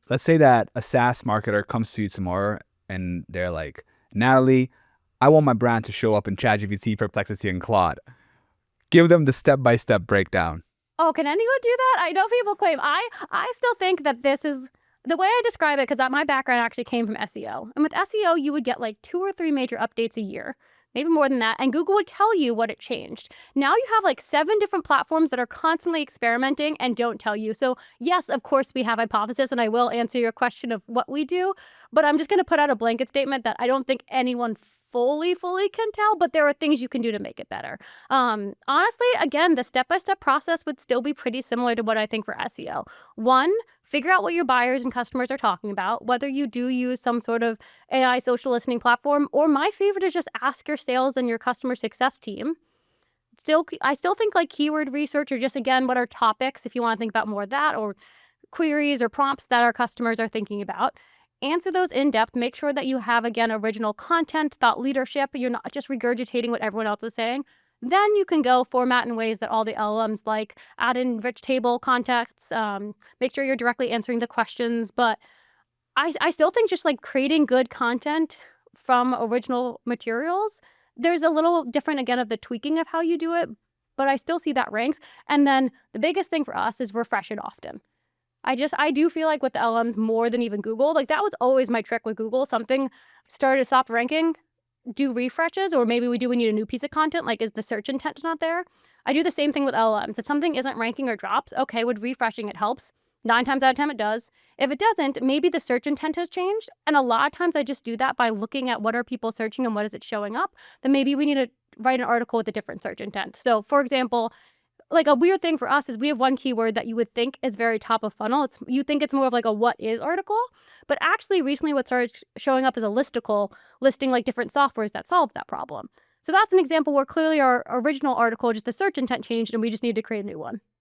let's say that a SaaS marketer comes to you tomorrow and they're like, Natalie, I want my brand to show up in ChatGPT, Perplexity, and Claude. Give them the step-by-step breakdown. Oh, can anyone do that? I know people claim. I still think that this is the way I describe it, because my background actually came from SEO. And with SEO, you would get like 2 or 3 major updates a year, maybe more than that. And Google would tell you what it changed. Now you have like 7 different platforms that are constantly experimenting and don't tell you. So yes, of course, we have hypothesis, and I will answer your question of what we do. But I'm just going to put out a blanket statement that I don't think anyone fully can tell, but there are things you can do to make it better. Honestly, again, the step-by-step process would still be pretty similar to what I think for SEO. One, figure out what your buyers and customers are talking about, whether you do use some sort of AI social listening platform, or my favorite is just ask your sales and your customer success team. I still think like keyword research, or just, again, what are topics, if you want to think about more of that, or queries or prompts that our customers are thinking about. Answer those in depth. Make sure that you have, again, original content, thought leadership. You're not just regurgitating what everyone else is saying. Then you can go format in ways that all the LLMs like. Add in rich table contexts. Make sure you're directly answering the questions. But I still think just like creating good content from original materials, there's a little different, again, of the tweaking of how you do it. But I still see that ranks. And then the biggest thing for us is refresh it often. I do feel like with the LMs more than even Google, like that was always my trick with Google. Something started to stop ranking, do refreshes, or maybe we need a new piece of content, like is the search intent not there? I do the same thing with LLMs. If something isn't ranking or drops, okay, with refreshing it helps. 9 times out of 10 it does. If it doesn't, maybe the search intent has changed. And a lot of times I just do that by looking at what are people searching and what is it showing up. Then maybe we need to write an article with a different search intent. So for example, like a weird thing for us is we have one keyword that you would think is very top of funnel. You think it's more of like a what is article, but actually recently what started showing up is a listicle listing like different softwares that solve that problem. So that's an example where clearly our original article, just the search intent changed and we just need to create a new one.